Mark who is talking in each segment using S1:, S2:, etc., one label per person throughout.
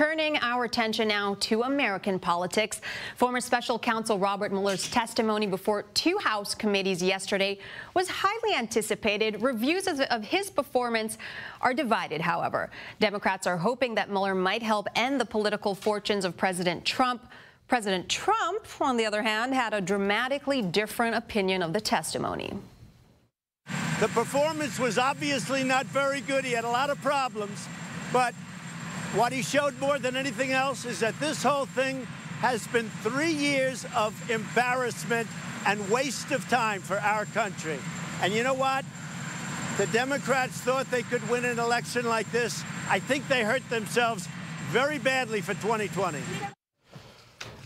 S1: Turning our attention now to American politics. Former special counsel Robert Mueller's testimony before two House committees yesterday was highly anticipated. Reviews of his performance are divided, however. Democrats are hoping that Mueller might help end the political fortunes of President Trump. President Trump, on the other hand, had a dramatically different opinion of the testimony.
S2: The performance was obviously not very good. He had a lot of problems, but what he showed more than anything else is that this whole thing has been 3 years of embarrassment and waste of time for our country. And you know what? The Democrats thought they could win an election like this. I think they hurt themselves very badly for 2020.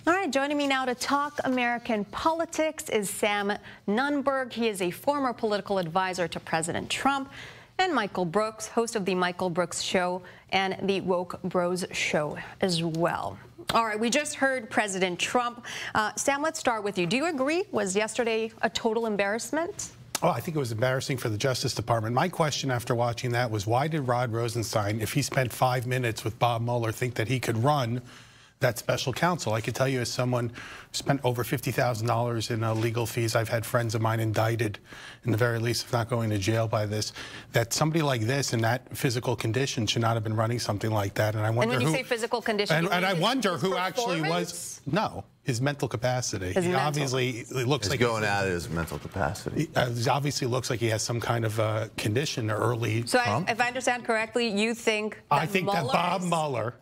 S1: All right, joining me now to talk American politics is Sam Nunberg. He is a former political advisor to President Trump. And Michael Brooks, host of the Michael Brooks Show and the Woke Bros Show as well. All right, we just heard President Trump. Sam, let's start with you. Do you agree? Was yesterday a total embarrassment?
S3: Oh, I think it was embarrassing for the Justice Department. My question after watching that was, why did Rod Rosenstein, if he spent 5 minutes with Bob Mueller, think that he could run that special counsel? I could tell you, as someone who spent over $50,000 in legal fees, I've had friends of mine indicted, in the very least, if not going to jail by this, that somebody like this in that physical condition should not have been running something like that. And I wonder
S1: when you say physical condition,
S3: and I wonder who actually was. No, his mental capacity.
S1: He
S3: obviously looks like
S4: going at it his mental capacity.
S3: He obviously looks like he has some kind of condition early.
S1: So if I understand correctly, you think that
S3: I think that Bob Mueller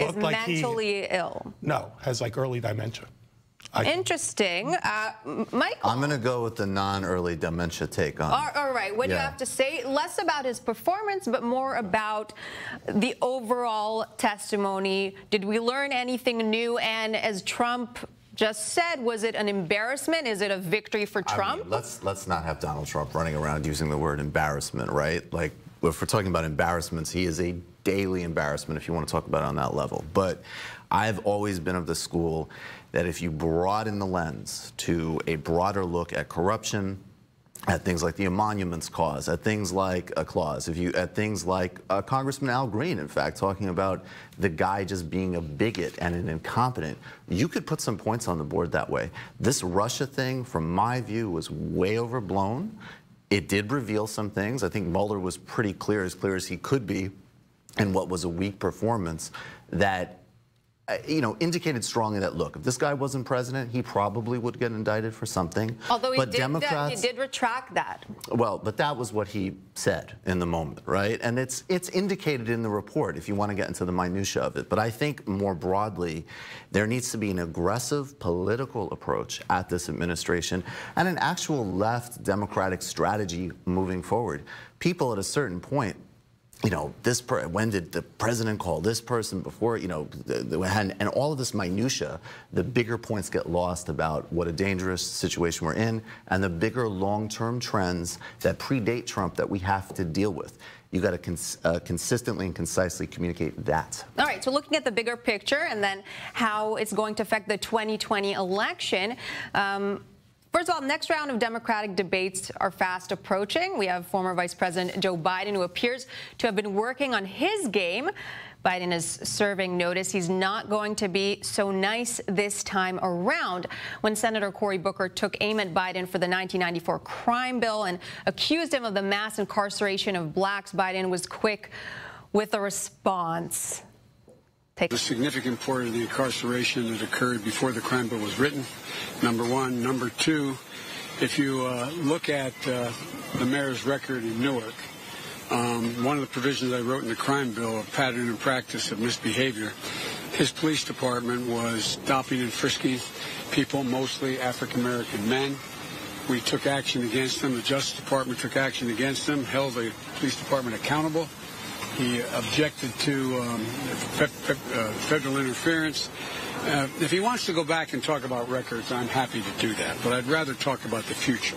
S1: is like mentally ill.
S3: No, has like early dementia.
S1: Interesting. Michael?
S4: I'm going to go with the non-early dementia take on it.
S1: All right. What do you have to say? Less about his performance, but more about the overall testimony. Did we learn anything new? And as Trump just said, was it an embarrassment? Is it a victory for Trump?
S4: I mean, let's not have Donald Trump running around using the word embarrassment, right? Like, if we're talking about embarrassments, he is a daily embarrassment, if you want to talk about it on that level. But I've always been of the school that if you broaden the lens to a broader look at corruption, at things like the emoluments cause, at things like a clause, at things like Congressman Al Green, in fact, talking about the guy just being a bigot and an incompetent, you could put some points on the board that way. This Russia thing, from my view, was way overblown. It did reveal some things. I think Mueller was pretty clear as he could be in what was a weak performance that, indicated strongly that, look, if this guy wasn't president, he probably would get indicted for something.
S1: Although he did retract that.
S4: Well, but that was what he said in the moment, right? And it's indicated in the report if you want to get into the minutia of it. But I think more broadly, there needs to be an aggressive political approach at this administration and an actual left Democratic strategy moving forward. People at a certain point, when did the president call this person before, and all of this minutia, the bigger points get lost about what a dangerous situation we're in and the bigger long-term trends that predate Trump that we have to deal with. You got to consistently and concisely communicate that.
S1: All right, so looking at the bigger picture and then how it's going to affect the 2020 election, first of all, next round of Democratic debates are fast approaching. We have former Vice President Joe Biden, who appears to have been working on his game. Biden is serving notice he's not going to be so nice this time around. When Senator Cory Booker took aim at Biden for the 1994 crime bill and accused him of the mass incarceration of blacks, Biden was quick with a response.
S5: A significant part of the incarceration that occurred before the crime bill was written, number one. Number two, if you look at the mayor's record in Newark, one of the provisions I wrote in the crime bill, a pattern and practice of misbehavior, his police department was stopping and frisking people, mostly African-American men. We took action against them. The Justice Department took action against them, held the police department accountable. He objected to federal interference. If he wants to go back and talk about records, I'm happy to do that, but I'd rather talk about the future.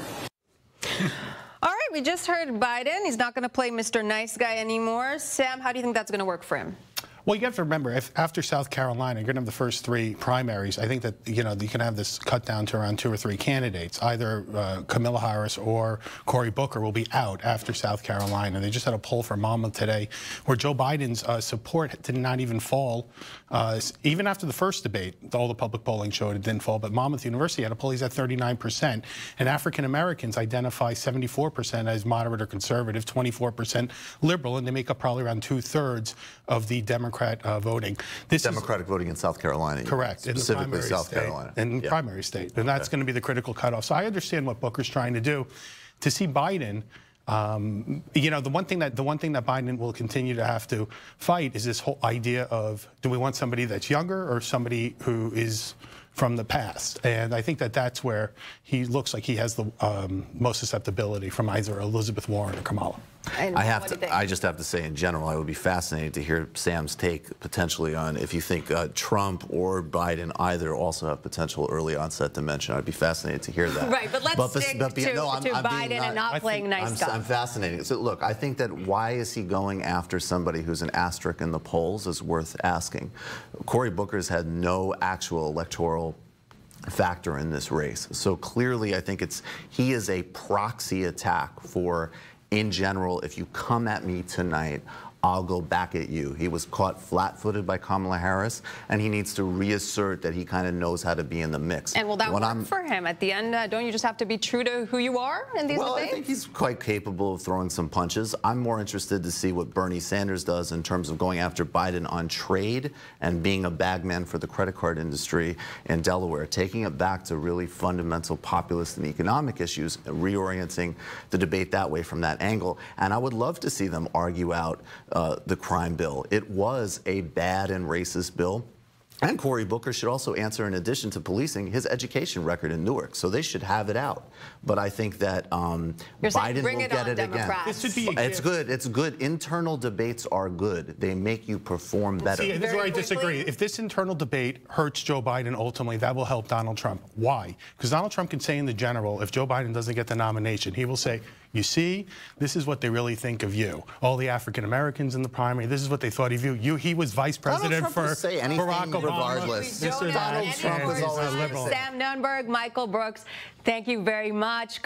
S1: All right, we just heard Biden. He's not going to play Mr. Nice Guy anymore. Sam, how do you think that's going to work for him?
S3: Well, you have to remember, if after South Carolina, you're going to have the first 3 primaries, I think that, you know, you can have this cut down to around 2 or 3 candidates. Either Kamala Harris or Cory Booker will be out after South Carolina. They just had a poll for Monmouth today where Joe Biden's support did not even fall. Even after the first debate, all the public polling showed it didn't fall, but Monmouth University had a poll, he's at 39%. And African Americans identify 74% as moderate or conservative, 24% liberal, and they make up probably around 2/3 of the Democrat voting. This
S4: Democratic voting in South Carolina.
S3: Correct.
S4: Specifically South Carolina.
S3: In the primary state. And that's going to be the critical cutoff. So I understand what Booker's trying to do. To see Biden, you know, the one thing that Biden will continue to have to fight is this whole idea of, do we want somebody that's younger or somebody who is from the past? And I think that that's where he looks like he has the most susceptibility from either Elizabeth Warren or Kamala.
S4: I just have to say, in general, I would be fascinated to hear Sam's take potentially on if you think Trump or Biden either also have potential early onset dementia. I'd be fascinated to hear that.
S1: Right, but let's stick to Biden and not playing nice guy.
S4: I'm fascinated. So look, I think that why is he going after somebody who's an asterisk in the polls is worth asking. Cory Booker's had no actual electoral factor in this race. So clearly, I think he is a proxy attack for, in general, if you come at me tonight, I'll go back at you. He was caught flat-footed by Kamala Harris, and he needs to reassert that he kind of knows how to be in the mix.
S1: And will that work for him at the end? Don't you just have to be true to who you are in these debates?
S4: Well, I think he's quite capable of throwing some punches. I'm more interested to see what Bernie Sanders does in terms of going after Biden on trade and being a bagman for the credit card industry in Delaware, taking it back to really fundamental populist and economic issues, and reorienting the debate that way from that angle. And I would love to see them argue out the crime bill. It was a bad and racist bill. And Cory Booker should also answer, in addition to policing, his education record in Newark. So they should have it out. But I think that Biden will get it again. It's good. It's good. Internal debates are good. They make you perform better.
S3: See, this is where I disagree. If this internal debate hurts Joe Biden, ultimately, that will help Donald Trump. Why? Because Donald Trump can say in the general, if Joe Biden doesn't get the nomination, he will say, you see, this is what they really think of you. All the African Americans in the primary, this is what they thought of you. He was vice president for Barack Obama.
S4: Regardless.
S1: Donald Trump was always liberal. Sam Nunberg, Michael Brooks, thank you very much.